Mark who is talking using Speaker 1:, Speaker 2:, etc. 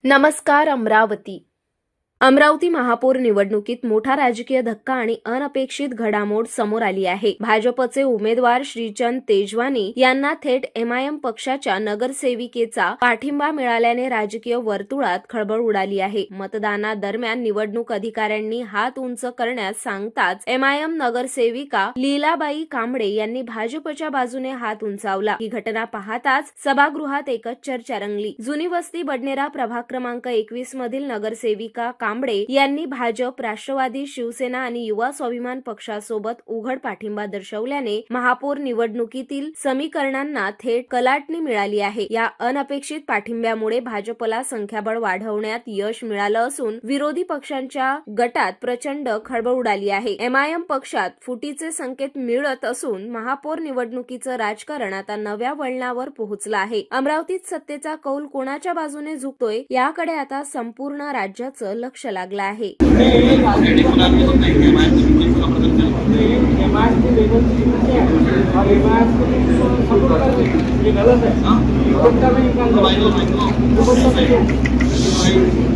Speaker 1: नमस्कार अमरावती. अमरावती महापौर निवडणुकीत मोठा राजकीय धक्का आणि अनपेक्षित घडामोड समोर आली आहे. भाजपचे उमेदवार श्रीचंद तेजवानी यांना थेट एमआयएम पक्षाच्या नगरसेविकेचा पाठिंबा मिळाल्याने राजकीय वर्तुळात खळबळ उडाली आहे. मतदानादरम्यान निवडणूक अधिकाऱ्यांनी हात उंच करण्यास सांगताच एमआयएम नगरसेविका लीलाबाई कांबळे यांनी भाजपच्या बाजूने हात उंचावला. ही घटना पाहताच सभागृहात एकच चर्चा रंगली. जुनी वस्ती बडनेरा प्रभाग क्रमांक 21 मधील नगरसेविका कांबळे यांनी भाजप, राष्ट्रवादी, शिवसेना आणि युवा स्वाभिमान पक्षासोबत उघड पाठिंबा दर्शवल्याने महापौर निवडणुकीतील समीकरणांना थेट कलाटणी मिळाली आहे. या अनपेक्षित पाठिंब्यामुळे भाजपला संख्याबळ वाढवण्यात यश मिळालं असून विरोधी पक्षांच्या गटात प्रचंड खळबळ उडाली आहे. एमआयएम पक्षात फुटीचे संकेत मिळत असून महापौर निवडणुकीचं राजकारण आता नव्या वळणावर पोहोचलं आहे. अमरावतीत सत्तेचा कौल कोणाच्या बाजूने झुकतोय याकडे आता संपूर्ण राज्याचं लक्ष लागलं आहे.
Speaker 2: गलत है।